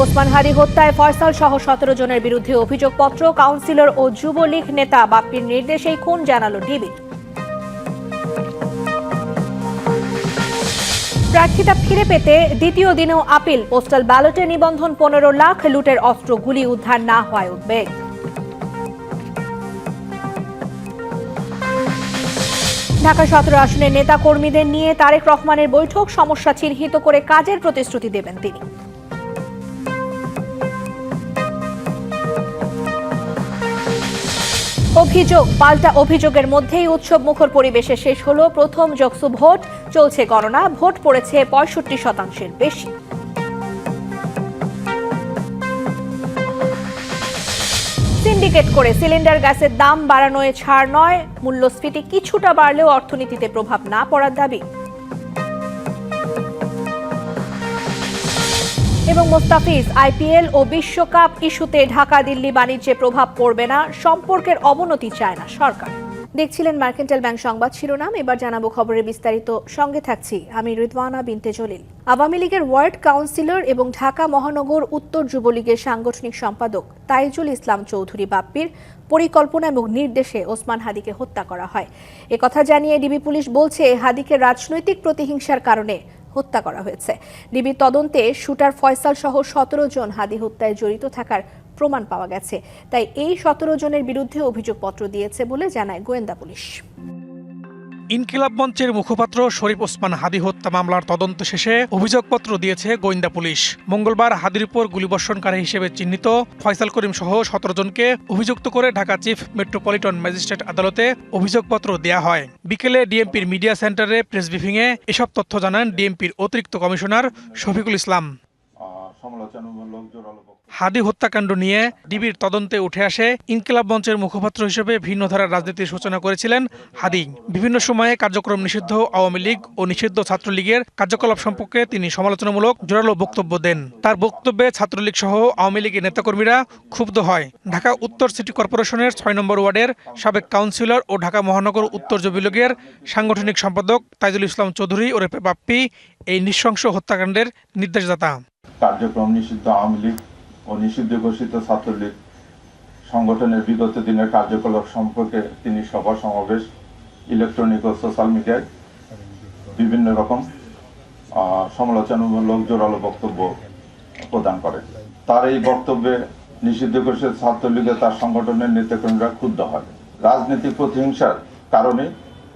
ওসমান হাদি হত্যায় ফয়সাল সহ 17 জনের বিরুদ্ধে অভিযোগপত্র। কাউন্সিলর ও যুবলীগ নেতা বাপ্পির নির্দেশেই খুন জানালো ডিবি। প্রার্থিতা ফিরে পেতে দ্বিতীয় দিনেও আপিল। পোস্টাল ব্যালটে নিবন্ধন 15 লাখ, লুটের অস্ত্র গুলি উদ্ধার না হওয়ায় উদ্বেগ। ঢাকা 17 আসনের নেতা কর্মীদের নিয়ে তারেক রহমানের বৈঠক। সমস্যা চিহ্নিত করে কাজের প্রতিশ্রুতি দেবেন তিনি। অভিযোগ পাল্টা অভিযোগের মধ্যেই উৎসব মুখর পরিবেশে শেষ হলো প্রথম জকসু ভোট। চলছে গণনা, ভোট পড়েছে 65% বেশি। সিন্ডিকেট করে সিলিন্ডার গ্যাসের দাম বাড়ানোয় ছাড় নয়, মূল্যস্ফীতি কিছুটা বাড়লেও অর্থনীতিতে প্রভাব না পড়ার দাবি। এবং মোস্তাফিজ আইপিএল ও বিশ্বকাপ ইস্যুতে ঢাকা দিল্লি বাণিজ্যে প্রভাব পড়বে না, সম্পর্কের অবনতি চায় না সরকার। দেখছিলেন মার্কেন্টাইল ব্যাংক সংবাদ শিরোনাম। এবার জানাবো খবরের বিস্তারিত। সঙ্গে থাকছি আমি রিদওয়ানা বিনতে জলিল। আওয়ামী লীগের ওয়ার্ড কাউন্সিলর এবং ঢাকা মহানগর উত্তর যুবলীগের সাংগঠনিক সম্পাদক তাইজুল ইসলাম চৌধুরী বাপ্পির পরিকল্পনা এবং নির্দেশে ওসমান হাদিকে হত্যা করা হয়। একথা জানিয়ে ডিবি পুলিশ বলছে, হাদিকে রাজনৈতিক প্রতিহিংসার কারণে হত্যা করা হয়েছে। ডিবির তদন্তে শুটার ফয়সাল সহ 17 জন হাদি হত্যায় জড়িত থাকার প্রমাণ পাওয়া গেছে। তাই এই 17 জনের বিরুদ্ধে অভিযোগপত্র দিয়েছে বলে জানায় গোয়েন্দা পুলিশ। ইনকিলাব মঞ্চের মুখপাত্র শরীফ ওসমান হাদি হত্যা মামলার তদন্ত শেষে অভিযোগপত্র দিয়েছে গোয়েন্দা পুলিশ। মঙ্গলবার হাদির উপর গুলিবর্ষণকারী হিসেবে চিহ্নিত ফয়সাল করিম সহ 17 জনকে অভিযুক্ত করে ঢাকা চিফ মেট্রোপলিটন ম্যাজিস্ট্রেট আদালতে অভিযোগপত্র দেয়া হয়। বিকেলে ডিএমপির মিডিয়া সেন্টারে প্রেস ব্রিফিংয়ে এসব তথ্য জানান ডিএমপির অতিরিক্ত কমিশনার শফিকুল ইসলাম। হাদি হত্যাকাণ্ড নিয়ে ডিবির তদন্তে উঠে আসে ইনকিলাব মঞ্চের মুখপাত্র হিসেবে ভিন্ন ধারার রাজনীতির সূচনা করেছিলেন হাদি। বিভিন্ন সময়ে কার্যক্রম নিষিদ্ধ আওয়ামী লীগ ও নিষিদ্ধ ছাত্রলীগের কার্যকলাপ সম্পর্কে তিনি সমালোচনামূলক জোরালো বক্তব্য দেন। তার বক্তব্যে ছাত্রলীগ সহ আওয়ামী লীগের নেতাকর্মীরা ক্ষুব্ধ হয়। ঢাকা উত্তর সিটি কর্পোরেশনের 6 নম্বর ওয়ার্ডের সাবেক কাউন্সিলর ও ঢাকা মহানগর উত্তর যুবলীগের সাংগঠনিক সম্পাদক তাইজুল ইসলাম চৌধুরী ওরফে বাপ্পি এই নৃশংস হত্যাকাণ্ডের নির্দেশদাতা। কার্যক্রম নিষিদ্ধ আওয়ামী লীগ ও নিষিদ্ধ ঘোষিত ছাত্রলীগ সংগঠনের বিগত দিনের কার্যকলাপ সম্পর্কে তিনি সভা সমাবেশ, ইলেকট্রনিক ও সোশ্যাল মিডিয়ায় বিভিন্ন রকম সমালোচনামূলক জোরালো বক্তব্য প্রদান করেন। তার এই বক্তব্যে নিষিদ্ধ ঘোষিত ছাত্রলীগে তার সংগঠনের নেতাকর্মীরা ক্ষুব্ধ হয়। রাজনৈতিক প্রতিহিংসার কারণে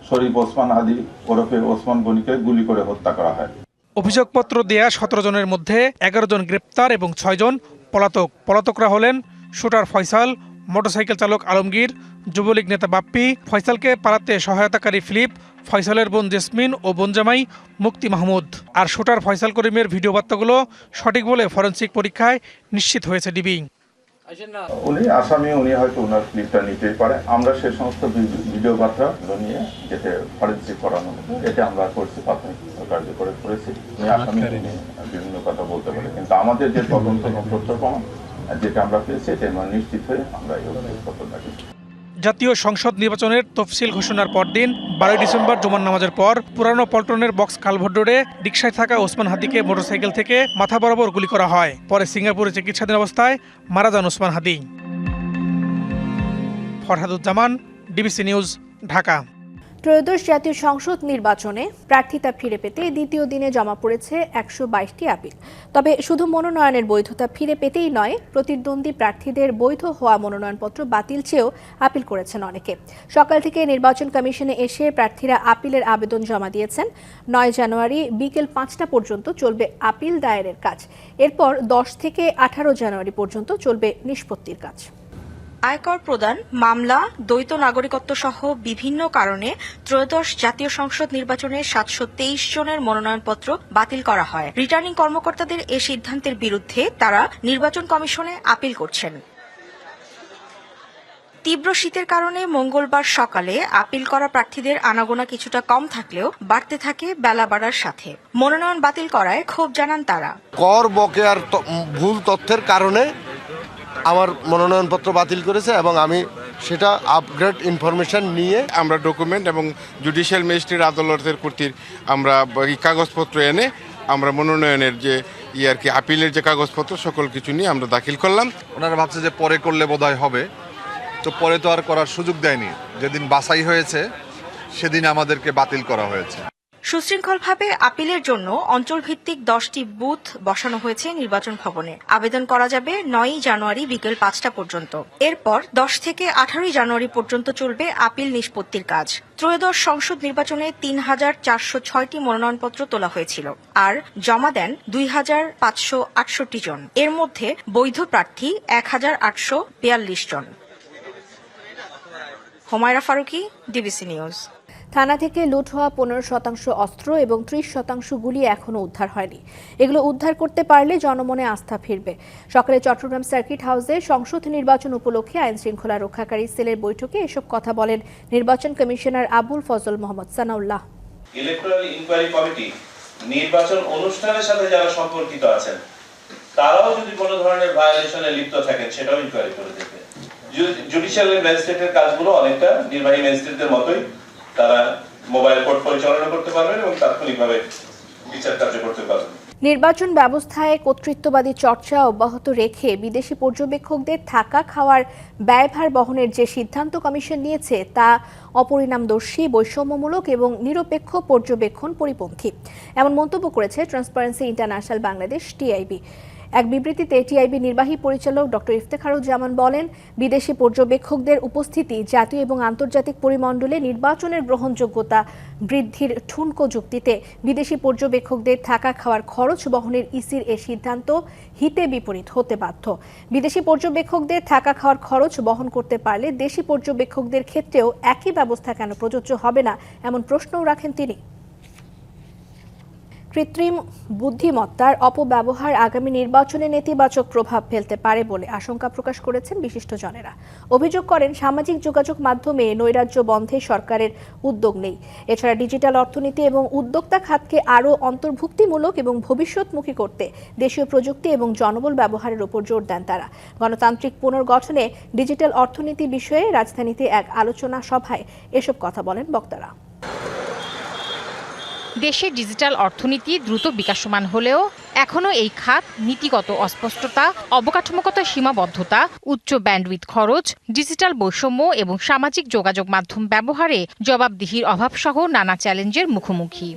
শরীফ ওসমান হাদি ওরফে ওসমান গনিকে গুলি করে হত্যা করা হয়। অভিযোগপত্র দেয়া 17 জনের মধ্যে 11 জন গ্রেপ্তার এবং 6 জন পলাতক। পলাতকরা হলেন শুটার ফয়সাল, মোটরসাইকেল চালক আলমগীর, যুবলীগ নেতা বাপ্পি, ফয়সালকে পালাতে সহায়তাকারী ফিলিপ, ফয়সালের বোন জেসমিন ও বোনজামাই মুক্তি মাহমুদ। আর শুটার ফয়সাল করিমের ভিডিও বার্তাগুলো সঠিক বলে ফরেনসিক পরীক্ষায় নিশ্চিত হয়েছে ডিবি। উনি আসামি, উনি হয়তো ওনার ক্লিপটা নিতেই পারে। আমরা সেই সমস্ত ভিডিও বার্তা নিয়ে যেতে ফরেনসিক করানো এটা আমরা করছি, প্রাথমিক কার্যকর করেছি। উনি আসামি, বিভিন্ন কথা বলতে পারে, কিন্তু আমাদের যে তদন্ত তথ্য প্রমাণ যেটা আমরা পেয়েছি এটা নিশ্চিত হয়ে আমরা এই অভিযোগপত্র থাকি। জাতীয় সংসদ নির্বাচনের তফসিল ঘোষণার পরদিন 12 ডিসেম্বর জুমার নামাজের পর পুরানো পল্টনের বক্স কালভার্ট রোডে রিকশায় থাকা ওসমান হাদিকে মোটরসাইকেল থেকে মাথা বরাবর গুলি করা হয়। পরে সিঙ্গাপুরে চিকিৎসাধীন অবস্থায় মারা যান ওসমান হাদি। Farhaduzzaman, DBC news, Dhaka. ত্রয়োদশ জাতীয় সংসদ নির্বাচনে প্রার্থিতা ফিরে পেতে দ্বিতীয় দিনে জমা পড়েছে 122টি আপিল। তবে শুধু মনোনয়নের বৈধতা ফিরে পেতেই নয়, প্রতিদ্বন্দ্বী প্রার্থীদের বৈধ হওয়া মনোনয়নপত্র বাতিল চেয়েও আপিল করেছেন অনেকে। সকাল থেকে নির্বাচন কমিশনে এসে প্রার্থীরা আপিলের আবেদন জমা দিয়েছেন। 9 জানুয়ারি বিকেল 5টা পর্যন্ত চলবে আপিল দায়েরের কাজ। এরপর 10 থেকে 18 জানুয়ারি পর্যন্ত চলবে নিষ্পত্তির কাজ। আয়কর প্রদান, মামলা, দ্বৈত নাগরিকত্ব সহ বিভিন্ন কারণে ত্রয়োদশ জাতীয় সংসদ নির্বাচনে 723 জনের মনোনয়নপত্র বাতিল করা হয়। রিটার্নিং কর্মকর্তাদের এ সিদ্ধান্তের বিরুদ্ধে তারা নির্বাচন কমিশনে আপিল করছেন। তীব্র শীতের কারণে মঙ্গলবার সকালে আপিল করা প্রার্থীদের আনাগোনা কিছুটা কম থাকলেও বাড়তে থাকে বেলা বাড়ার সাথে। মনোনয়ন বাতিল করায় ক্ষোভ জানান তারা। কর বকেয়ার ভুল তথ্যের কারণে আমার মনোনয়নপত্র বাতিল করেছে এবং আমি সেটা আপগ্রেড ইনফরমেশন নিয়ে আমরা ডকুমেন্ট এবং জুডিশিয়াল ম্যাজিস্ট্রেট আদালতের কর্তৃক আমরা কাগজপত্র এনে আমরা মনোনয়নের যে আর কি আপিলের যে কাগজপত্র সকল কিছু নিয়ে আমরা দাখিল করলাম। ওনারা ভাবছে যে পরে করলে বোধহয় হবে, তো পরে তো আর করার সুযোগ দেয়নি। যেদিন বাছাই হয়েছে সেদিন আমাদেরকে বাতিল করা হয়েছে। সুশৃঙ্খলভাবে আপিলের জন্য অঞ্চলভিত্তিক 10টি বুথ বসানো হয়েছে নির্বাচন ভবনে। আবেদন করা যাবে 9 জানুয়ারি বিকেল 5টা পর্যন্ত। এরপর 10 থেকে 18 জানুয়ারি পর্যন্ত চলবে আপিল নিষ্পত্তির কাজ। ত্রয়োদশ সংসদ নির্বাচনে 3,406টি মনোনয়নপত্র তোলা হয়েছিল, আর জমা দেন 2,568 জন। এর মধ্যে বৈধ প্রার্থী 1,842 জন। Humaira Faruki, DBC news. থানা থেকে লুট হওয়া 15% অস্ত্র এবং 30% গুলি এখনো উদ্ধার হয়নি। এগুলো উদ্ধার করতে পারলে জনমনে আস্থা ফিরবে। সকালে চট্টগ্রাম সার্কিট হাউসে সংসদ নির্বাচন উপলক্ষে আইন শৃঙ্খলা রক্ষাকারী সেলের বৈঠকে এসব কথা বলেন নির্বাচন commissioner Abul Fazal Mohammad Sanaullah. Electoral inquiry committee নির্বাচন অনুষ্ঠানের সাথে যারা সম্পর্কিত আছেন তারাও যদি কোনো ধরনের ভায়োলেশনে লিপ্ত থাকেন সেটাও ইনকোয়ারি করে দেবে। জুডিশিয়াল ম্যাজিস্ট্রেটের কাজগুলো অনেকটা নির্বাহী ম্যাজিস্ট্রেটদের মতোই, তারা মোবাইল কোর্ট পরিচালনা করতে পারবেন এবং তাৎক্ষণিকভাবে বিচার কার্য করতে পারবেন। নির্বাচন ব্যবস্থায় কর্তৃত্ববাদী চর্চা অব্যাহত রেখে বিদেশি পর্যবেক্ষকদের থাকা খাওয়ার ব্যয়ভার বহনের যে সিদ্ধান্ত কমিশন নিয়েছে তা অপরিণামদর্শী, বৈষম্যমূলক এবং নিরপেক্ষ পর্যবেক্ষণ পরিপন্থী, এমন মন্তব্য করেছে ট্রান্সপারেন্সি ইন্টারন্যাশনাল বাংলাদেশ টিআইবি। এক বিবৃতিতে টিআইবি নির্বাহী পরিচালক ডক্টর ইফতেখারুজ্জামান বলেন, বিদেশি পর্যবেক্ষকদের উপস্থিতি জাতীয় এবং আন্তর্জাতিক পরিমণ্ডলে নির্বাচনের গ্রহণযোগ্যতা বৃদ্ধির ঠুনকো যুক্তিতে বিদেশি পর্যবেক্ষকদের থাকা খাওয়ার খরচ বহনের ইসির এ সিদ্ধান্ত হিতে বিপরীত হতে বাধ্য। বিদেশি পর্যবেক্ষকদের থাকা খাওয়ার খরচ বহন করতে পারলে দেশি পর্যবেক্ষকদের ক্ষেত্রেও একই ব্যবস্থা কেন প্রযোজ্য হবে না, এমন প্রশ্নও রাখেন তিনি। কৃত্রিম বুদ্ধিমত্তার অপব্যবহার আগামী নির্বাচনে নেতিবাচক প্রভাব ফেলতে পারে বলে আশঙ্কা প্রকাশ করেছেন বিশিষ্টজনেরা। অভিযোগ করেন, সামাজিক যোগাযোগ মাধ্যমে নৈরাজ্য বন্ধে সরকারের উদ্যোগ নেই। এছাড়া ডিজিটাল অর্থনীতি এবং উদ্যোক্তা খাতকে আরও অন্তর্ভুক্তিমূলক এবং ভবিষ্যৎমুখী করতে দেশীয় প্রযুক্তি এবং জনবল ব্যবহারের উপর জোর দেন তারা। গণতান্ত্রিক পুনর্গঠনে ডিজিটাল অর্থনীতি বিষয়ে রাজধানীতে এক আলোচনা সভায় এসব কথা বলেন বক্তারা। দেশে ডিজিটাল অর্থনীতি দ্রুত বিকাশমান হলেও এখনও এই খাত নীতিগত অস্পষ্টতা, অবকাঠামোগত সীমাবদ্ধতা, উচ্চ ব্যান্ডউইথ খরচ, ডিজিটাল বৈষম্য এবং সামাজিক যোগাযোগ মাধ্যম ব্যবহারে জবাবদিহির অভাবসহ নানা চ্যালেঞ্জের মুখোমুখি।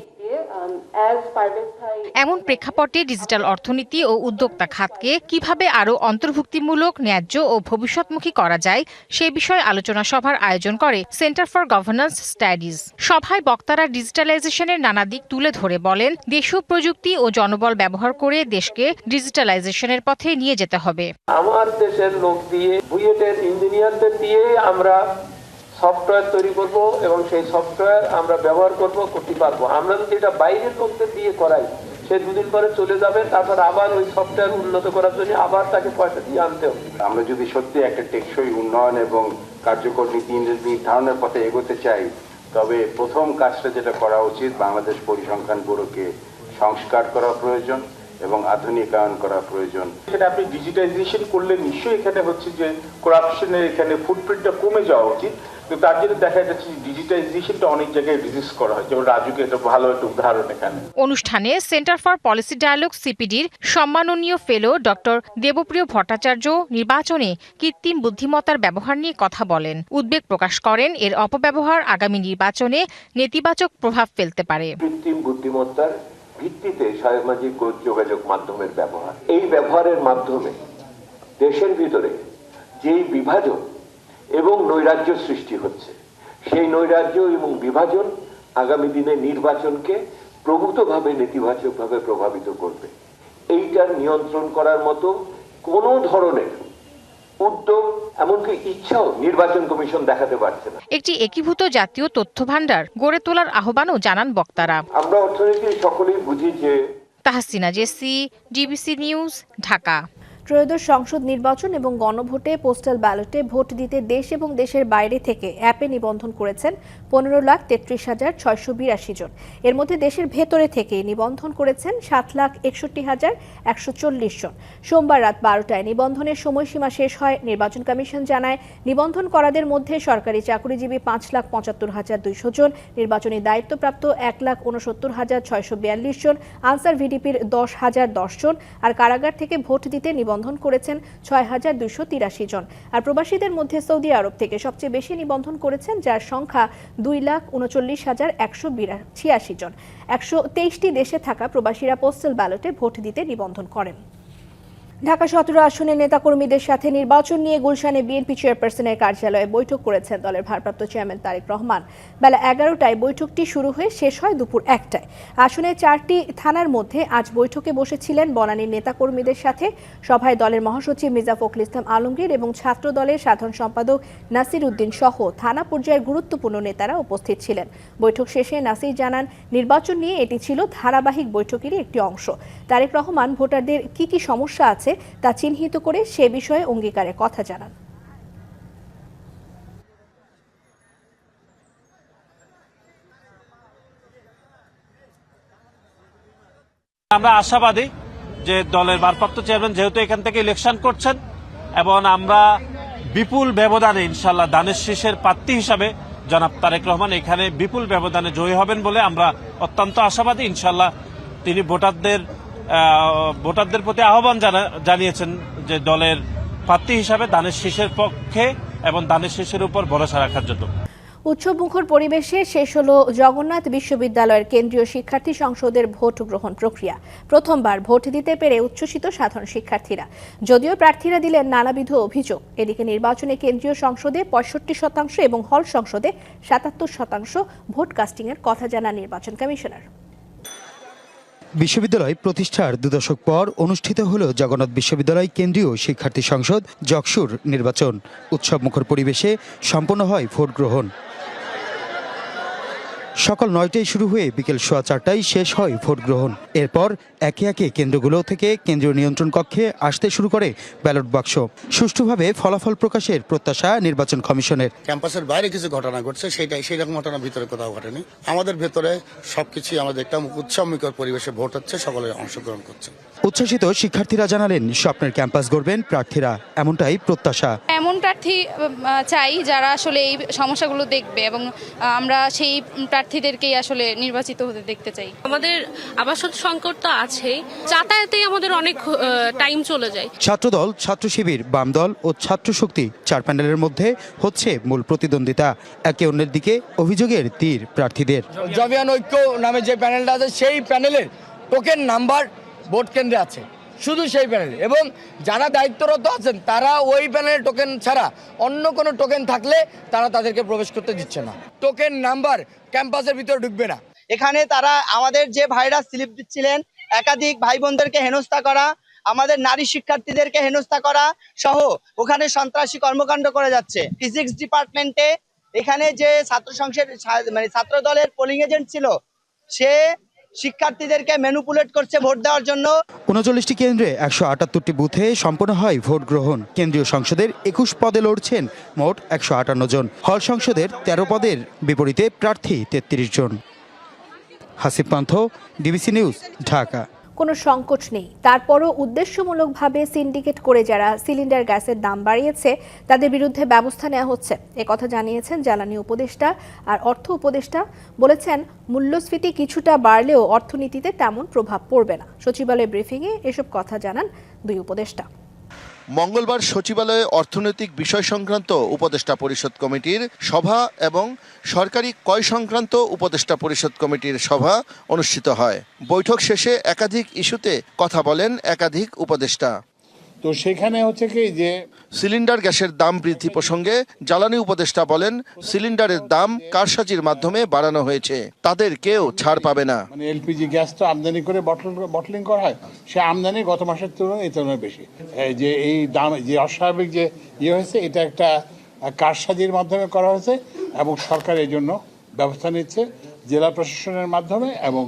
এমন প্রেক্ষাপটে ডিজিটাল অর্থনীতি ও উদ্যোক্তা খাতকে কিভাবে আরও অন্তর্ভুক্তিমূলক, ন্যায্য ও ভবিষ্যৎমুখী করা যায় সে বিষয়ে আলোচনা সভার আয়োজন করে সেন্টার ফর গভর্নেন্স স্টাডিজ। সভায় বক্তারা ডিজিটালাইজেশনের নানা দিক তুলে ধরে বলেন, দেশীয় প্রযুক্তি ও জনবল ব্যবহার করে দেশকে ডিজিটালাইজেশনের পথে নিয়ে যেতে হবে। আমার দেশের লোক দিয়ে, বুয়েটের ইঞ্জিনিয়ারদের দিয়ে আমরা সফটওয়্যার তৈরি করব এবং সেই সফটওয়্যার আমরা ব্যবহার করতে পারবো। আমরা যদি এটা বাইরের লোকদের দিয়ে করাই, সে দুদিন পরে চলে যাবে, তারপর আবার ওই সফটওয়্যার উন্নত করার জন্য আবার তাকে পয়সা দিয়ে আনতে হবে। আমরা যদি সত্যি একটা টেকসই উন্নয়ন এবং কার্যকর নীতি নির্ধারণের পথে এগোতে চাই, তবে প্রথম কাজটা যেটা করা উচিত, বাংলাদেশ পরিসংখ্যান ব্যুরোকে সংস্কার করা প্রয়োজন এবং আধুনিকায়ন করা প্রয়োজন। এখানে আপনি ডিজিটাইজেশন করলে নিশ্চয়ই এখানে হচ্ছে যে করাপশনের এখানে ফুটপ্রিন্টটা কমে যাওয়া উচিত, কিন্তু তার জন্য দেখা যাচ্ছে ডিজিটাইজেশনটা অনেক জায়গায় রেজিস্ট করা হয়, যেমন রাজুকে এটা ভালো একটা উদাহরণ এখানে। অনুষ্ঠানে সেন্টার ফর পলিসি ডায়ালগ সিপিডির সম্মাননীয় ফেলো ডক্টর দেবপ্রিয় ভট্টাচার্য নির্বাচনে কৃত্রিম বুদ্ধিমত্তার ব্যবহার নিয়ে কথা বলেন। উদ্বেগ প্রকাশ করেন, এর অপব্যবহার আগামী নির্বাচনে নেতিবাচক প্রভাব ফেলতে পারে। কৃত্রিম বুদ্ধিমত্তার ভিত্তিতে সামাজিক যোগাযোগ মাধ্যমের ব্যবহার, এই ব্যবহারের মাধ্যমে দেশের ভিতরে যেই বিভাজন এবং নৈরাজ্য সৃষ্টি হচ্ছে, সেই নৈরাজ্য এবং বিভাজন আগামী দিনে নির্বাচনকে প্রভূতভাবে নেতিবাচকভাবে প্রভাবিত করবে। এইটার নিয়ন্ত্রণ করার মতো কোনো ধরনের উদ্যোগ, এমনকি ইচ্ছাও নির্বাচন কমিশন দেখাতে পারছে না। একটি একীভূত জাতীয় তথ্য ভান্ডার গড়ে তোলার আহ্বানও জানান বক্তারা। আমরা অর্থনীতি সকলেই বুঝি যে। Tahsina Jesy, DBC news, Dhaka. ত্রয়োদশ সংসদ নির্বাচন এবং গণভোটে পোস্টাল ব্যালটে ভোট দিতে দেশ এবং দেশের বাইরে থেকে অ্যাপে নিবন্ধন করেছেন 15,33,682 জন। এর মধ্যে দেশের ভেতরে থেকে নিবন্ধন করেছেন 7,61,140 জন। সোমবার রাত 12টায় নিবন্ধনের সময়সীমা শেষ হয়। নির্বাচন কমিশন জানায়, নিবন্ধন করাদের মধ্যে সরকারি চাকরিজীবী 5,75,200 জন, নির্বাচনী দায়িত্বপ্রাপ্ত 1,69,642 জন, আনসার ভিডিপির 10,010 জন, আর কারাগার থেকে ভোট দিতে নিবন্ধন করেছেন 6,283 জন। আর প্রবাসীদের মধ্যে সৌদি আরব থেকে সবচেয়ে বেশি নিবন্ধন করেছেন, যার সংখ্যা 2,39,186 জন। 123টি দেশে থাকা প্রবাসীরা পোস্টাল ব্যালটে ভোট দিতে নিবন্ধন করেন। ঢাকা 17 আসনের নেতাকর্মীদের সাথে নির্বাচন নিয়ে গুলশানে বিএনপি চেয়ারপারসনের কার্যালয়ে বৈঠক করেছেন দলের ভারপ্রাপ্ত চেয়ারম্যান তারেক রহমান। বেলা 11টায় বৈঠকটি শুরু হয়ে শেষ হয় দুপুর 1টায়। আসনের 4টি থানার মধ্যে আজ বৈঠকে বসেছিলেন বনানীর নেতাকর্মীদের সাথে। সভায় দলের মহাসচিব মির্জা ফখরুল ইসলাম আলমগীর এবং ছাত্র দলের সাধারণ সম্পাদক নাসির উদ্দিন সহ থানা পর্যায়ের গুরুত্বপূর্ণ নেতারা উপস্থিত ছিলেন। বৈঠক শেষে নাসির জানান, নির্বাচন নিয়ে এটি ছিল ধারাবাহিক বৈঠকেরই একটি অংশ। তারেক রহমান ভোটারদের কি সমস্যা আছে তা চিহ্নিত করে সে বিষয়ে অঙ্গীকারের কথা জানান। আমরা আশাবাদী যে দলের ভারপ্রাপ্ত চেয়ারম্যান যেহেতু এখান থেকে ইলেকশন করছেন এবং আমরা বিপুল ব্যবধানে ইনশাল্লাহ ধানের শীষের প্রার্থী হিসাবে জনাব তারেক রহমান এখানে বিপুল ব্যবধানে জয়ী হবেন বলে আমরা অত্যন্ত আশাবাদী। ইনশাল্লাহ তিনি ভোটারদের প্রতি আহ্বান জানিয়েছেন যে দলের প্রার্থী হিসাবে ধানের শীষের পক্ষে এবং ধানের শীষের উপর ভরসা রাখার জন্য। উৎসবমুখর পরিবেশে শেষ হলো জগন্নাথ বিশ্ববিদ্যালয়ের কেন্দ্রীয় শিক্ষার্থী সংসদের ভোট গ্রহণ প্রক্রিয়া। প্রথমবার ভোট দিতে পেরে উচ্ছ্বসিত সাধারণ শিক্ষার্থীরা, যদিও প্রার্থীরা দিলেন নানাবিধ অভিযোগ। এদিকে নির্বাচনে কেন্দ্রীয় সংসদে 65% এবং হল সংসদে 77% ভোট কাস্টিংয়ের কথা জানান নির্বাচন কমিশনার। বিশ্ববিদ্যালয় প্রতিষ্ঠার 2 দশক পর অনুষ্ঠিত হল জগন্নাথ বিশ্ববিদ্যালয় কেন্দ্রীয় শিক্ষার্থী সংসদ জকসুর নির্বাচন। উৎসবমুখর পরিবেশে সম্পন্ন হয় ভোট গ্রহণ। সকাল 9টায় শুরু হয়ে বিকেল 4:15টায় শেষ হয় ভোট গ্রহণ। এরপর একে একে কেন্দ্রগুলো থেকে কেন্দ্রীয় নিয়ন্ত্রণ কক্ষে আসতে শুরু করে ব্যালট বাক্স। সুষ্ঠুভাবে ফলাফল প্রকাশের প্রত্যাশা নির্বাচন কমিশনের। ক্যাম্পাসের বাইরে কিছু ঘটনা ঘটছে, সেই রকম ঘটনা ভিতরে কোথাও ঘটেনি। আমাদের ভেতরে সবকিছু আমাদের একটা উৎসবমুখর পরিবেশে ভোট হচ্ছে, সকলে অংশগ্রহণ করছে। উচ্ছ্বসিত শিক্ষার্থীরা জানালেন, স্বপ্নের ক্যাম্পাস গড়বেন প্রার্থীরা, এমনটাই প্রত্যাশা। এমন প্রার্থী চাই যারা আসলে এই সমস্যাগুলো দেখবে এবং আমরা সেই প্রার্থীদেরকেই আসলে নির্বাচিত হতে দেখতে চাই। আমাদের আবাসন সংকট তো আছেই, যাতায়াতেই আমাদের অনেক টাইম চলে যায়। ছাত্রদল, ছাত্র শিবির, বাম দল ও ছাত্র শক্তি 4 প্যানেলের মধ্যে হচ্ছে মূল প্রতিদ্বন্দ্বিতা। একে অন্যের দিকে অভিযোগের তীর প্রার্থীদের। জবিয়ান ঐক্য নামে যে প্যানেলটা আছে সেই প্যানেলের টোকেন নাম্বার ভোট কেন্দ্রে আছে, শুধু সেই প্যানেল, এবং যারা দায়িত্বরত আছেন তারা ওই প্যানেলের টোকেন ছাড়া অন্য কোনো টোকেন থাকলে তারা তাদেরকে প্রবেশ করতে দিচ্ছে না। টোকেন নাম্বার ক্যাম্পাসের ভিতরে ঢুকবে না। এখানে তারা আমাদের যে ভাইরা স্লিপ দিচ্ছিলেন, একাধিক ভাই বোনদেরকে হেনস্থা করা, আমাদের নারী শিক্ষার্থীদেরকে হেনস্থা করা সহ ওখানে সন্ত্রাসী কর্মকাণ্ড করে যাচ্ছে। ফিজিক্স ডিপার্টমেন্টে এখানে যে ছাত্র সংসদ ছাত্র দলের পোলিং এজেন্ট ছিল, সে শিক্ষার্থীদেরকে ম্যানিপুলেট করছে ভোট দেওয়ার জন্য। 39টি কেন্দ্রে 178টি বুথে সম্পন্ন হয় ভোট গ্রহণ। কেন্দ্রীয় সংসদের 21 পদে লড়ছেন মোট 158 জন। হল সংসদের 13 পদের বিপরীতে প্রার্থী 33 জন। হাসিব পান্থ, ডিবিসি নিউজ, ঢাকা। কোনো সংকট নেই, তারপরও উদ্দেশ্যমূলকভাবে সিন্ডিকেট করে যারা সিলিন্ডার গ্যাসের দাম বাড়িয়েছে তাদের বিরুদ্ধে ব্যবস্থা নেওয়া হচ্ছে, কথা জানিয়েছেন জ্বালানি উপদেষ্টা। আর অর্থ উপদেষ্টা বলেছেন, মূল্যস্ফীতি কিছুটা বাড়লেও অর্থনীতিতে তেমন প্রভাব পড়বে না। সচিবালয় ব্রিফিংয়ে এসব কথা জানান দুই উপদেষ্টা। মঙ্গলবার সচিবালয়ে অর্থনৈতিক বিষয় সংক্রান্ত উপদেষ্টা পরিষদ কমিটির সভা এবং সরকারি ক্রয় সংক্রান্ত উপদেষ্টা পরিষদ কমিটির সভা অনুষ্ঠিত হয়। বৈঠক শেষে একাধিক ইস্যুতে কথা বলেন একাধিক উপদেষ্টা। তো সেখানে হচ্ছে কি যে সিলিন্ডার গ্যাসের দাম বৃদ্ধি প্রসঙ্গে জ্বালানি উপদেষ্টা বলেন, সিলিন্ডারের দাম কারসাজির মাধ্যমে বাড়ানো হয়েছে, তাদের কেউ ছাড় পাবে না। মানে এলপিজি গ্যাস তো আমদানি করে বটলিং করা হয়, সে আমদানি গত মাসের তুলনায় এই তুলনায় বেশি। যে এই দাম যে অস্বাভাবিক যে হয়েছে, এটা একটা কারসাজির মাধ্যমে করা হয়েছে এবং সরকার এই জন্য ব্যবস্থা নিচ্ছে জেলা প্রশাসনের মাধ্যমে এবং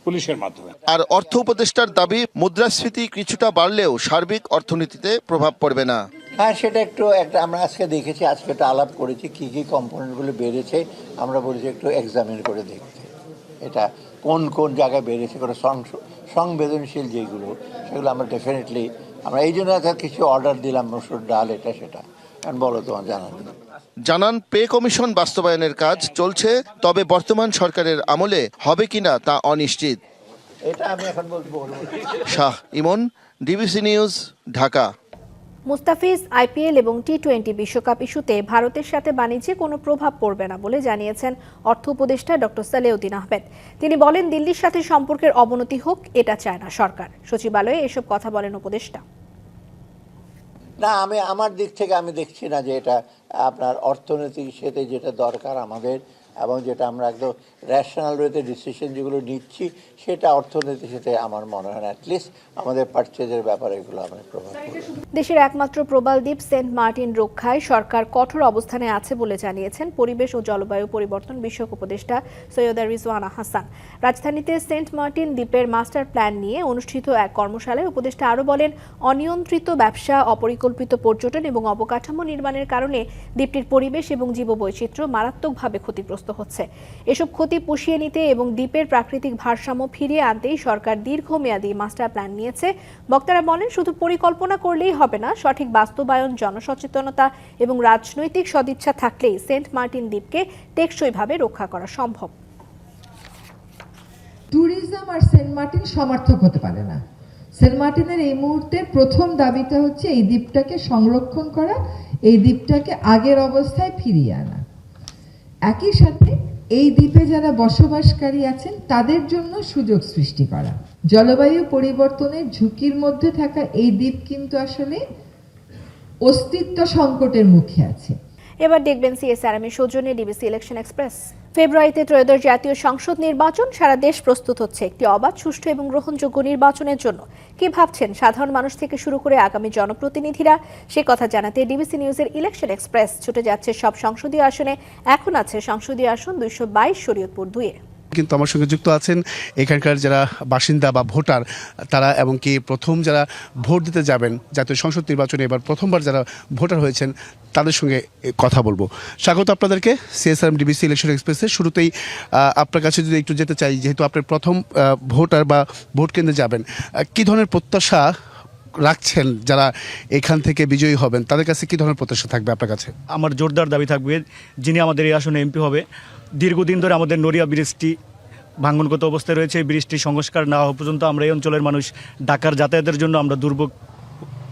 পুলিশের মাধ্যমে। আর অর্থ উপদেষ্টার দাবি, মুদ্রাস্ফীতি কিছুটা বাড়লেও সার্বিক অর্থনীতিতে প্রভাব পড়বে না। হ্যাঁ, সেটা একটু আমরা আজকে দেখেছি, আজকে একটা আলাপ করেছি কি কি কম্পোনেন্টগুলো বেড়েছে। আমরা বলেছি একটু এক্সামিন করে দেখতে, এটা কোন কোন জায়গায় বেড়েছে, করে সংবেদনশীল যেগুলো সেগুলো আমরা ডেফিনেটলি আমরা এই জন্য কিছু অর্ডার দিলাম, মসুর ডাল এটা সেটা। কারণ বলো তোমার জানান পে কমিশন বাস্তবায়নের কাজ চলছে, তবে বর্তমান সরকারের আমলে হবে কিনা তা অনিশ্চিত। এটা আমি এখন বলবো। Shah Emon, DBC news, Dhaka. Mustafiz IPL এবং টি-20 বিশ্বকাপ ইস্যুতে ভারতের সাথে বাণিজ্যে কোনো প্রভাব পড়বে না বলে জানিয়েছেন অর্থ উপদেষ্টা ডক্টর সালেউদ্দিন আহমেদ। তিনি বলেন, দিল্লির সাথে সম্পর্কের অবনতি হোক এটা চায় না সরকার। সচিবালয়ে এসব কথা বলেন উপদেষ্টা। না, আমি আমার দিক থেকে আমি দেখছি না যে এটা আপনার অর্থনৈতিক সাথে যেটা দরকার আমাদের, এবং যেটা আমরা একদম ন্যাশনাল ওয়েতে ডিসিশন যেগুলো নিচ্ছি সেটা অর্থনীতির সাথে আমার মনে হয় না অ্যাটলিস্ট আমাদের পারচেজের ব্যাপারে এগুলো আমার প্রভাব পড়বে। দেশের একমাত্র প্রবাল দ্বীপ সেন্ট মার্টিন রক্ষায় সরকার কঠোর অবস্থানে আছে বলে জানিয়েছেন পরিবেশ ও জলবায়ু পরিবর্তন বিষয়ক উপদেষ্টা সৈয়দা রিজওয়ানা হাসান। রাজধানীতে সেন্ট মার্টিন দ্বীপের মাস্টার প্ল্যান নিয়ে অনুষ্ঠিত এক কর্মশালায় উপদেষ্টা আরও বলেন, অনিয়ন্ত্রিত ব্যবসা, অপরিকল্পিত পর্যটন এবং অবকাঠামো নির্মাণের কারণে দ্বীপটির পরিবেশ এবং জীববৈচিত্র্য মারাত্মকভাবে ক্ষতিগ্রস্ত হচ্ছে। এসব ক্ষতি পুষিয়ে নিতে এবং দ্বীপের প্রাকৃতিক ভারসাম্য ফিরিয়ে আনতেই সরকার দীর্ঘমেয়াদী মাস্টার প্ল্যান নিয়েছে। বক্তারা বলেন, শুধু পরিকল্পনা করলেই হবে না, সঠিক বাস্তবায়ন, জনসচেতনতা এবং রাজনৈতিক সদিচ্ছা থাকলেই সেন্ট মার্টিন দ্বীপকে টেকসইভাবে রক্ষা করা সম্ভব। ট্যুরিজম আর সেন্ট মার্টিন সমার্থক হতে পারে না। সেন্ট মার্টিনের এই মুহূর্তে প্রথম দাবিটা হচ্ছে এই দ্বীপটাকে সংরক্ষণ করা, এই দ্বীপটাকে আগের অবস্থায় ফিরিয়ে আনা। একই সাথে এই দ্বীপে যারা বসবাসকারী আছেন তাদের জন্য সুযোগ সৃষ্টি করা। জলবায়ু পরিবর্তনের ঝুঁকির মধ্যে থাকা এই দ্বীপ কিন্তু আসলে অস্তিত্ব সংকটের মুখে আছে। এবার দেখবেন সিএসআরএম এর সৌজন্যে ডিবিসি ইলেকশন এক্সপ্রেস। ফেব্রুয়ারিতে ত্রয়োদশ জাতীয় সংসদ নির্বাচন, সারা দেশ প্রস্তুত হচ্ছে একটি অবাধ, সুষ্ঠু এবং গ্রহণযোগ্য নির্বাচনের জন্য। কি ভাবছেন সাধারণ মানুষ থেকে শুরু করে আগামী জনপ্রতিনিধিরা, সে কথা জানাতে ডিবিসি নিউজের ইলেকশন এক্সপ্রেস ছুটে যাচ্ছে সব সংসদীয় আসনে। এখন আছে সংসদীয় আসন 222 শরীয়তপুর 2-এ। কিন্তু আমার সঙ্গে যুক্ত আছেন এখানকার যারা বাসিন্দা বা ভোটার তারা, এবং কি প্রথম যারা ভোট দিতে যাবেন জাতীয় সংসদ নির্বাচনে, এবার প্রথমবার যারা ভোটার হয়েছেন তাদের সঙ্গে কথা বলবো। স্বাগত আপনাদেরকে সিএসআরএম ডিবিসি ইলেকশন এক্সপ্রেসে। শুরুতেই আপনার কাছে যদি একটু যেতে চাই, যেহেতু আপনি প্রথম ভোটার বা ভোট কেন্দ্রে যাবেন, কী ধরনের প্রত্যাশা রাখছেন যারা এখান থেকে বিজয়ী হবেন, তাদের কাছে কী ধরনের প্রত্যাশা থাকবে আপনার কাছে? আমার জোরদার দাবি থাকবে, যিনি আমাদের এই আসনে এমপি হবে, দীর্ঘদিন ধরে আমাদের নড়িয়া ব্রিজটি ভাঙ্গনগত অবস্থায় রয়েছে। এই ব্রিজটি সংস্কার না হওয়া পর্যন্ত আমরা এই অঞ্চলের মানুষ ঢাকার যাতায়াতের জন্য আমরা দুর্ভোগ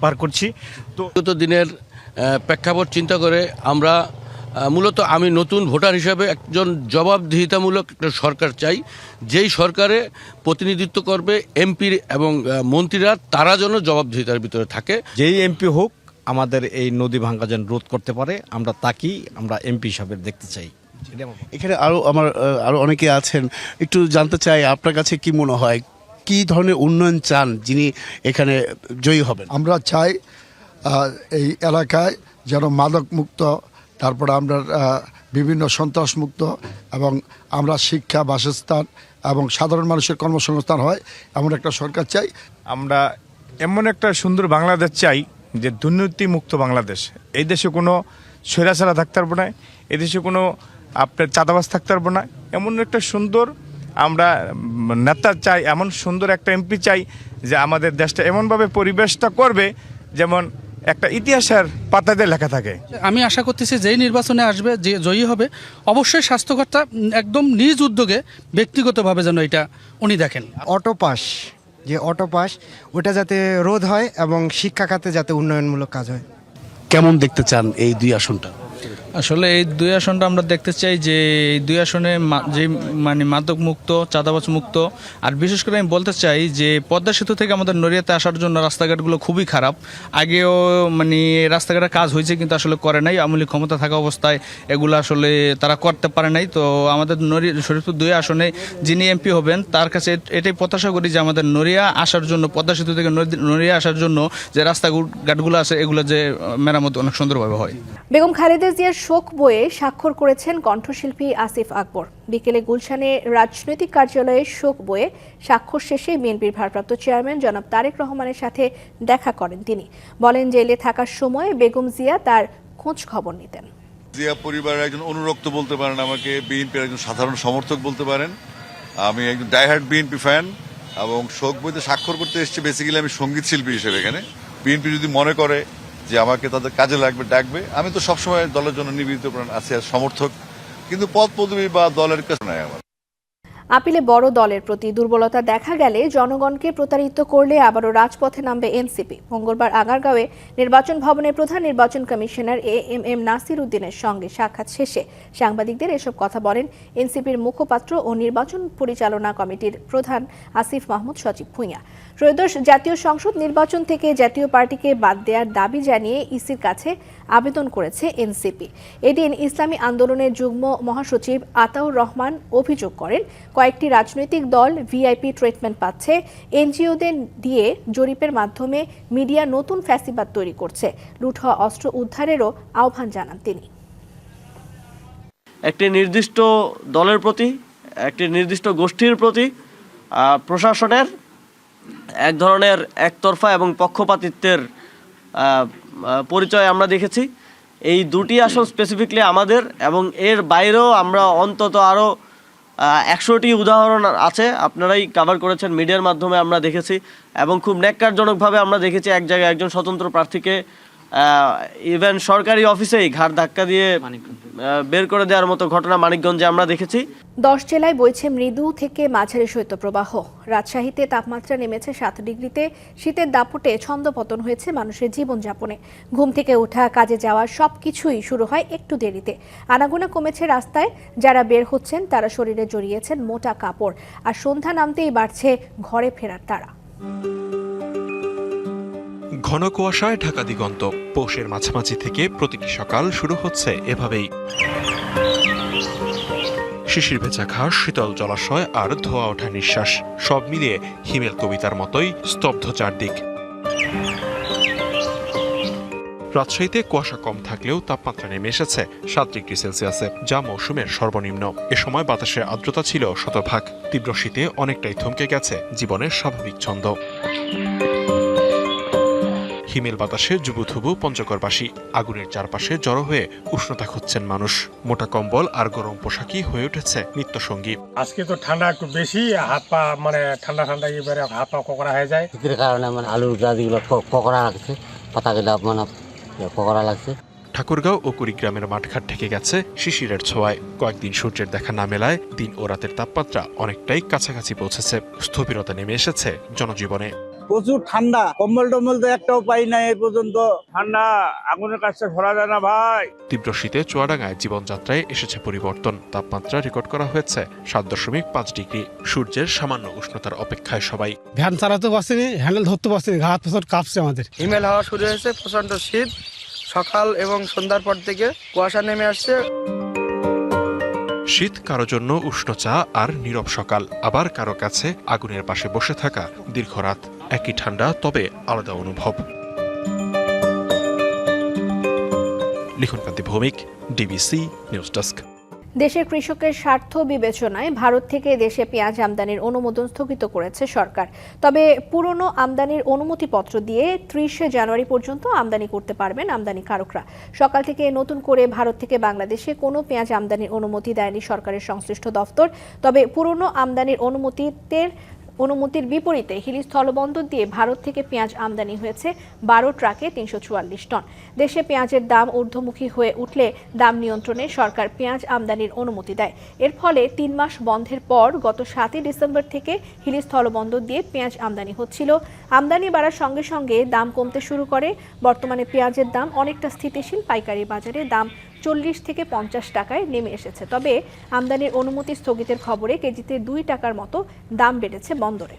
পার করছি। তো গত দিনের প্রেক্ষাপট চিন্তা করে আমরা মূলত আমি নতুন ভোটার হিসাবে একজন জবাবদিহিতামূলক একটা সরকার চাই, যেই সরকারে প্রতিনিধিত্ব করবে এমপি এবং মন্ত্রীরা, তারা যেন জবাবদিহিতার ভিতরে থাকে। যেই এমপি হোক আমাদের এই নদী ভাঙ্গা যেন রোধ করতে পারে, আমরা তাকেই আমরা এমপি হিসাবে দেখতে চাই। এখানে আরও অনেকে আছেন, একটু জানতে চাই আপনার কাছে কি মনে হয়, কি ধরনের উন্নয়ন চান যিনি এখানে জয়ী হবেন? আমরা চাই এই এলাকায় যেন মাদক মুক্ত, তারপরে আমরা বিভিন্ন সন্ত্রাস মুক্ত, এবং আমরা শিক্ষা, বাসস্থান এবং সাধারণ মানুষের কর্মসংস্থান হয় এমন একটা সরকার চাই। আমরা এমন একটা সুন্দর বাংলাদেশ চাই যে দুর্নীতি মুক্ত বাংলাদেশ। এই দেশে কোনো স্বৈরাচারা থাকতে পারবো না, এই দেশে কোনো আপনার চাঁদাবাজ থাকতে পারবো না। এমন একটা সুন্দর আমরা নেতা চাই, এমন সুন্দর একটা এমপি চাই যে আমাদের দেশটা এমনভাবে পরিবেশটা করবে যেমন একটা ইতিহাসের পাতাতে লেখা থাকে। আমি আশা করতেছি যেই নির্বাচনে আসবে, যে জয়ী হবে, অবশ্যই স্বাস্থ্যকর্তা একদম নিজ উদ্যোগে ব্যক্তিগতভাবে যেন এটা উনি দেখেন। অটো পাস ওটা যাতে রোধ হয় এবং শিক্ষা খাতে যাতে উন্নয়নমূলক কাজ হয়। কেমন দেখতে চান এই দুই আসনটা? আসলে এই দুই আসনটা আমরা দেখতে চাই যে এই দুই আসনে যে মাদক মুক্ত, চাঁদাবাজ মুক্ত, আর বিশেষ করে আমি বলতে চাই যে পদ্মা সেতু থেকে আমাদের নড়িয়াতে আসার জন্য রাস্তাঘাটগুলো খুবই খারাপ। আগেও রাস্তাঘাটের কাজ হয়েছে কিন্তু আসলে করে নাই, আওয়ামী লীগ ক্ষমতা থাকা অবস্থায় এগুলো আসলে তারা করতে পারে নাই। তো আমাদের শরীয়তপুর 2 আসনে যিনি এমপি হবেন তার কাছে এটাই প্রত্যাশা করি যে আমাদের নড়িয়া আসার জন্য, পদ্মা সেতু থেকে নড়িয়া আসার জন্য যে রাস্তাঘাটগুলো আছে এগুলো যে মেরামত অনেক সুন্দরভাবে হয়। বেগম খালেদা জিয়ার শোক বইয়ে স্বাক্ষর করেছেন কণ্ঠশিল্পী আসিফ আকবর। বিকেলে গুলশানে রাজনৈতিক কার্যালয়ে শোক বইয়ে স্বাক্ষর শেষে বিএনপির ভারপ্রাপ্ত চেয়ারম্যান জনাব তারেক রহমানের সাথে দেখা করেন তিনি। বলেন, জেলে থাকার সময় বেগম জিয়া তার খোঁজ খবর নিতেন। জিয়া পরিবারের একজন অনুরক্ত বলতে পারেন, আমাকে বিএনপির একজন সাধারণ সমর্থক বলতে পারেন। আমি একজন ডাইহার্ড বিএনপি ফ্যান এবং শোক বইতে স্বাক্ষর করতে এসেছি বেসিক্যালি আমি সঙ্গীত শিল্পী হিসেবে। এখানে বিএনপি যদি মনে করে যে আমাকে তাদের কাজে লাগবে ডাকবে, আমি তো সবসময় দলের জন্য নিবেদিত প্রাণ আছি আর সমর্থক, কিন্তু পদ পদবি বা দলের কাছে নাই আমার। আপিলে বড় দলের প্রতি দুর্বলতা দেখা গেলে জনগণকে প্রতারিত করলে আবারও রাজপথে নামবে এনসিপি। মঙ্গলবার আগারগাঁওয়ে নির্বাচন ভবনের প্রধান নির্বাচন কমিশনার এএমএম নাসির উদ্দিনের সঙ্গে সাক্ষাৎ শেষে সাংবাদিকদের এসব কথা বলেন এনসিপির মুখপাত্র ও নির্বাচন পরিচালনা কমিটির প্রধান আসিফ মাহমুদ সজীব ভূঁইয়া। ত্রয়োদশ জাতীয় সংসদ নির্বাচন থেকে জাতীয় পার্টিকে বাদ দেওয়ার দাবি জানিয়ে ইসির কাছে আবেদন করেছে এনসিপি। এদিন ইসলামী আন্দোলনের যুগ্ম মহাসচিব আতাউর রহমান অভিযোগ করেন, কয়েকটি রাজনৈতিক দল ভিআইপি ট্রিটমেন্ট পাচ্ছে, এনজিওদের দিয়ে জরিপের মাধ্যমে মিডিয়া নতুন ফ্যাসিবাদ তৈরি করছে। লুট হওয়া অস্ত্র উদ্ধারেরও আহ্বান জানান তিনি। একটি নির্দিষ্ট দলের প্রতি, একটি নির্দিষ্ট গোষ্ঠীর প্রতি প্রশাসনের এক ধরনের একতরফা এবং পক্ষপাতিত্বের পরিচয় আমরা দেখেছি। এই দুটি আসন স্পেসিফিকলি আমাদের, এবং এর বাইরেও আমরা অন্তত আরও 100টি উদাহরণ আছে, আপনারাই কভার করেছেন, মিডিয়ার মাধ্যমে আমরা দেখেছি। এবং খুব ন্যাক্কারজনকভাবে আমরা দেখেছি এক জায়গায় একজন স্বতন্ত্র প্রার্থীকে ইভেন সরকারি অফিসেই ঘাড় ধাক্কা দিয়ে বের করে দেওয়ার মতো ঘটনা মানিকগঞ্জে আমরা দেখেছি। 10 জেলায় বইছে মৃদু থেকে মাঝারি শৈত্যপ্রবাহ। রাজশাহীতে তাপমাত্রা নেমেছে 7 ডিগ্রিতে। শীতের দাপটে ছন্দপতন হয়েছে মানুষের জীবনযাপনে। ঘুম থেকে ওঠা, কাজে যাওয়া সবকিছুই শুরু হয় একটু দেরিতে। আনাগোনা কমেছে রাস্তায়, যারা বের হচ্ছেন তারা শরীরে জড়িয়েছেন মোটা কাপড়, আর সন্ধ্যা নামতেই বাড়ছে ঘরে ফেরার তাড়া। ঘন কুয়াশায় ঢাকা দিগন্ত। পৌষের মাঝামাঝি থেকে প্রতিটি সকাল শুরু হচ্ছে এভাবেই। শিশির ভেজা ঘাস, শীতল জলাশয় আর ধোয়া ওঠা নিঃশ্বাস, সব মিলিয়ে হিমেল কবিতার মতোই স্তব্ধ চারদিক। রাজশাহীতে কুয়াশা কম থাকলেও তাপমাত্রা নেমে এসেছে 7 ডিগ্রি সেলসিয়াসে, যা মৌসুমের সর্বনিম্ন। এ সময় বাতাসের আর্দ্রতা ছিল 100%। তীব্র শীতে অনেকটাই থমকে গেছে জীবনের স্বাভাবিক ছন্দ। হিমেল বাতাসে জুবুথুবু পঞ্চগড়বাসী। আগুনের চারপাশে জড়ো হয়ে উষ্ণতা খুঁজছেন মানুষ। মোটা কম্বল আর গরম পোশাকই হয়ে উঠেছে নিত্যসঙ্গী। আজকে তো ঠান্ডা একটু বেশি, হাত পা ঠান্ডা এবারে হাত পা কোকড়া হয়ে যায়। শীতের কারণে আলুর গাছগুলো কোকড়া লাগছে, পাতাগুলো কোকড়া লাগছে। ঠাকুরগাঁও ও কুড়িগ্রামের মাঠঘাট ঢেকে গেছে শিশিরের ছোঁয়ায়। কয়েকদিন সূর্যের দেখা না মেলায় দিন ও রাতের তাপমাত্রা অনেকটাই কাছাকাছি পৌঁছেছে। স্থবিরতা নেমে এসেছে জনজীবনে। প্রচুর ঠান্ডা, কম্বল টম্বল তো একটাও পাই না এই পর্যন্ত। ঠান্ডা, আগুনের কাছে ধরা যায় না ভাই। তীব্র শীতে চুয়াডাঙ্গায় জীবনযাত্রায় এসেছে পরিবর্তন। তাপমাত্রা রেকর্ড করা হয়েছে 7.5 ডিগ্রি। সূর্যের সামান্য উষ্ণতার অপেক্ষায় সবাই। ভ্যান চালাতে পারছিনি, হ্যান্ডেল ধরতে পারছিনি, হাত প্রচুর কাঁপছে আমাদের। হিমেল হাওয়া শুরু হয়েছে, প্রচন্ড শীত। সকাল এবং সন্ধ্যার পর থেকে কুয়াশা নেমে আসছে। শীত কারো জন্য উষ্ণ চা আর নীরব সকাল, আবার কারো কাছে আগুনের পাশে বসে থাকা দীর্ঘ রাত। একই ঠান্ডা, তবে আলাদা অনুভব। লিখনকান্তি ভৌমিক, ডিবিসি নিউজ ডেস্ক। দেশের কৃষকের স্বার্থ বিবেচনায় ভারত থেকে দেশে পেঁয়াজ আমদানির অনুমোদন স্থগিত করেছে সরকার। তবে পুরনো আমদানির অনুমতিপত্র দিয়ে 30 জানুয়ারি পর্যন্ত আমদানি করতে পারবেন আমদানিকারকরা। সকাল থেকে নতুন করে ভারত থেকে বাংলাদেশে কোনো পেঁয়াজ আমদানির অনুমতি দেয়নি সরকারের সংশ্লিষ্ট দফতর। তবে পুরনো আমদানির অনুমতির বিপরীতে হিলি স্থলবন্দর দিয়ে ভারত থেকে পেঁয়াজ আমদানি হয়েছে 12 ট্রাকে 344 টন। দেশে পেঁয়াজের দাম ঊর্ধ্বমুখী হয়ে উঠলে দাম নিয়ন্ত্রণে সরকার পেঁয়াজ আমদানির অনুমতি দেয়। এর ফলে 3 মাস বন্ধের পর গত 7 ডিসেম্বর থেকে হিলি স্থলবন্দর দিয়ে পেঁয়াজ আমদানি হচ্ছিল। আমদানি বাড়ার সঙ্গে সঙ্গে দাম কমতে শুরু করে। বর্তমানে পেঁয়াজের দাম অনেকটা স্থিতিশীল। পাইকারি বাজারে দাম 40 থেকে 50 টাকায় নেমে এসেছে। তবে আমদানির অনুমতি স্থগিতের খবরে কেজিতে 2 টাকার মতো দাম বেড়েছে বন্দরে।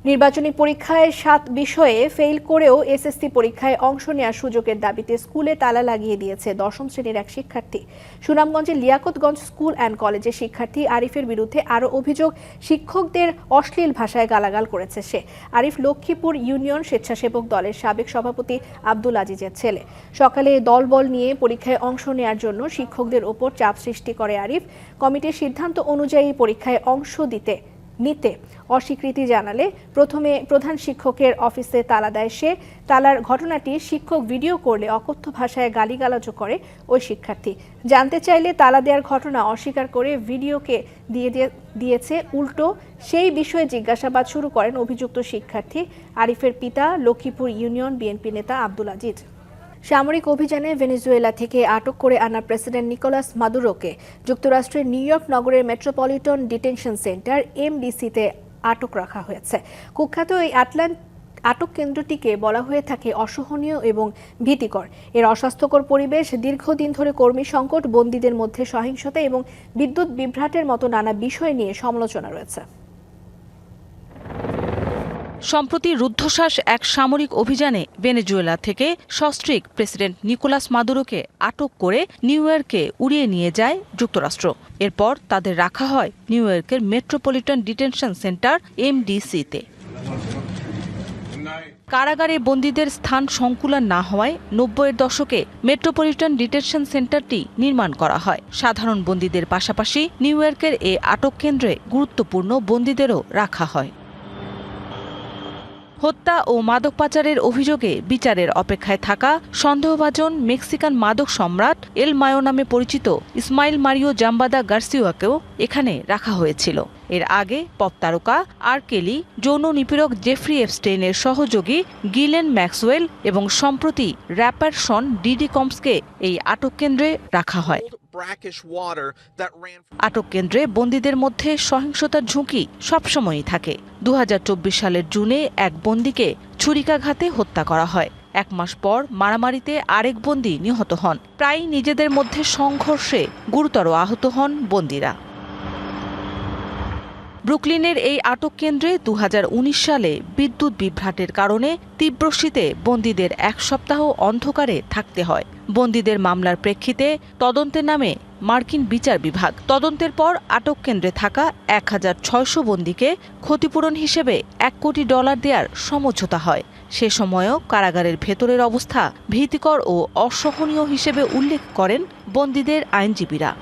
নির্বাচনী পরীক্ষায় 7 বিষয়ে ফেল করেও এসএসসি পরীক্ষায় অংশ নেওয়ার সুযোগের দাবিতে স্কুলে তালা লাগিয়ে দিয়েছে 10ম শ্রেণীর এক শিক্ষার্থী। সুনামগঞ্জের লিয়াকতগঞ্জ স্কুল অ্যান্ড কলেজের শিক্ষার্থী আরিফের বিরুদ্ধে আরও অভিযোগ, শিক্ষকদের অশ্লীল ভাষায় গালাগাল করেছে সে। আরিফ লক্ষ্মীপুর ইউনিয়ন স্বেচ্ছাসেবক দলের সাবেক সভাপতি আব্দুল আজিজের ছেলে। সকালে দলবল নিয়ে পরীক্ষায় অংশ নেওয়ার জন্য শিক্ষকদের ওপর চাপ সৃষ্টি করে আরিফ। কমিটির সিদ্ধান্ত অনুযায়ী পরীক্ষায় অংশ নিতে অস্বীকৃতি জানালে প্রথমে প্রধান শিক্ষকের অফিসে তালা দেয় সে। তালার ঘটনাটি শিক্ষক ভিডিও করলে অকথ্য ভাষায় গালিগালাজও করে ওই শিক্ষার্থী। জানতে চাইলে তালা দেওয়ার ঘটনা অস্বীকার করে ভিডিওকে দিয়েছে উল্টো সেই বিষয়ে জিজ্ঞাসাবাদ শুরু করেন অভিযুক্ত শিক্ষার্থী আরিফের পিতা লক্ষ্মীপুর ইউনিয়ন বিএনপি নেতা আব্দুল আজিজ। সামরিক অভিযানে ভেনেজুয়েলা থেকে আটক করে আনা প্রেসিডেন্ট নিকোলাস মাদুরোকে যুক্তরাষ্ট্রের নিউ ইয়র্ক নগরের মেট্রোপলিটন ডিটেনশন সেন্টার এমডিসিতে আটক রাখা হয়েছে। কুখ্যাত এই আটক কেন্দ্রটিকে বলা হয়ে থাকে অসহনীয় এবং ভীতিকর। এর অস্বাস্থ্যকর পরিবেশ, দীর্ঘদিন ধরে কর্মী সংকট, বন্দীদের মধ্যে সহিংসতা এবং বিদ্যুৎ বিভ্রাটের মতো নানা বিষয় নিয়ে সমালোচনা রয়েছে। সম্প্রতি রুদ্ধশ্বাস এক সামরিক অভিযানে ভেনেজুয়েলা থেকে সস্ত্রীক প্রেসিডেন্ট নিকোলাস মাদুরোকে আটক করে নিউ ইয়র্কে উড়িয়ে নিয়ে যায় যুক্তরাষ্ট্র। এরপর তাদের রাখা হয় নিউ ইয়র্কের মেট্রোপলিটন ডিটেনশন সেন্টার এমডিসিতে। কারাগারে বন্দীদের স্থান সংকুলান না হওয়ায় 90-এর দশকে মেট্রোপলিটন ডিটেনশন সেন্টারটি নির্মাণ করা হয়। সাধারণ বন্দীদের পাশাপাশি নিউ ইয়র্কের এ আটক কেন্দ্রে গুরুত্বপূর্ণ বন্দীদেরও রাখা হয়। হত্যা ও মাদক পাচারের অভিযোগে বিচারের অপেক্ষায় থাকা সন্দেহভাজন মেক্সিকান মাদক সম্রাট এল মায়ো নামে পরিচিত ইসমাইল মারিও জাম্বাদা গার্সিয়াকেও এখানে রাখা হয়েছিল। এর আগে পপ তারকা আর কেলি, যৌন নিপীড়ক জেফ্রি এপস্টেইনের সহযোগী গিলেন ম্যাক্সওয়েল এবং সম্প্রতি র্যাপার শন ডিডি কমসকে এই আটক কেন্দ্রে রাখা হয়। আটক কেন্দ্রে বন্দীদের মধ্যে সহিংসতার ঝুঁকি সবসময়ই থাকে। 2024 সালের জুনে এক বন্দীকে ছুরিকাঘাতে হত্যা করা হয়। 1 মাস পর মারামারিতে আরেক বন্দী নিহত হন। প্রায়ই নিজেদের মধ্যে সংঘর্ষে গুরুতর আহত হন বন্দীরা। ব্রুকলিনের এই আটক কেন্দ্রে 2019 সালে বিদ্যুৎ বিভ্রাটের কারণে তীব্র শীতে বন্দীদের 1 সপ্তাহ অন্ধকারে থাকতে হয়। বন্দীদের মামলার প্রেক্ষিতে তদন্তে নামে মার্কিন বিচার বিভাগ। তদন্তের পর আটক কেন্দ্রে থাকা 1600 বন্দীকে ক্ষতিপূরণ হিসেবে $1 কোটি দেওয়ার সমঝোতা হয়। সে সময়ও কারাগারের ভেতরের অবস্থা ভীতিকর ও অসহনীয় হিসেবে উল্লেখ করেন বন্দীদের আইনজীবীরা।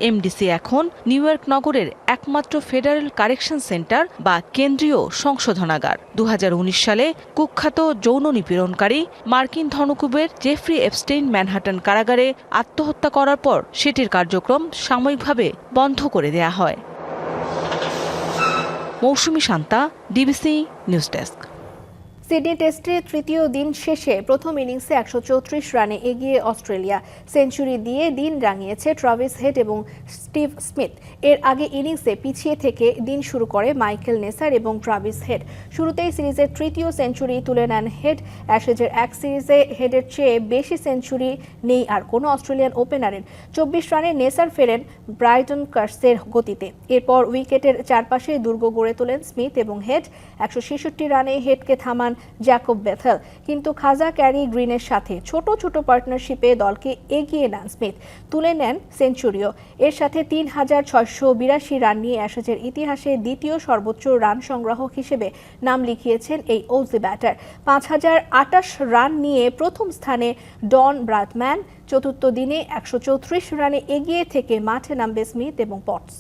এমডিসি এখন নিউ ইয়র্ক নগরের একমাত্র ফেডারেল কারেকশন সেন্টার বা কেন্দ্রীয় সংশোধনাগার। 2019 সালে কুখ্যাত যৌন নিপীড়নকারী মার্কিন ধনকুবের জেফ্রি এপস্টেইন ম্যানহাটন কারাগারে আত্মহত্যা করার পর সেটির কার্যক্রম সাময়িকভাবে বন্ধ করে দেয়া হয়। Mousumi Shanta, DBC news desk. Sydney টেস্টের তৃতীয় দিন শেষে প্রথম ইনিংসে 134 রানে এগিয়ে অস্ট্রেলিয়া। সেঞ্চুরি দিয়ে দিন রাঙিয়েছে ট্রাভিস হেড এবং স্টিভ স্মিথ। এর আগে ইনিংসে পিছিয়ে থেকে দিন শুরু করে মাইকেল নেসার এবং ট্রাভিস হেড। শুরুতেই সিরিজের তৃতীয় সেঞ্চুরি তুলে নেন হেড। অ্যাশেজের এক সিরিজে হেডের চেয়ে বেশি সেঞ্চুরি নেই আর কোনো অস্ট্রেলিয়ান ওপেনারের। 24 রানে নেসার ফেরেন ব্রাইটন কার্সের গতিতে। এরপর উইকেটের চারপাশে দুর্গ গড়ে তোলেন স্মিথ এবং হেড। 166 রানে হেডকে থামান জ্যাকব বেথেল, কিন্তু খাজা ক্যারি গ্রিনের সাথে ছোট ছোট পার্টনারশিপে দলকে এগিয়ে নেন স্মিথ, তুলে নেন সেঞ্চুরিও। এর সাথে 3682 রান নিয়ে অ্যাশেজের ইতিহাসে দ্বিতীয় সর্বোচ্চ রান সংগ্রাহক হিসেবে নাম লিখিয়েছেন এই অজি ব্যাটার। 5028 রান নিয়ে প্রথম স্থানে ডন ব্রাডম্যান। চতুর্থ দিনে 134 রানে এগিয়ে থেকে মাঠে নামবে স্মিথ এবং পটস।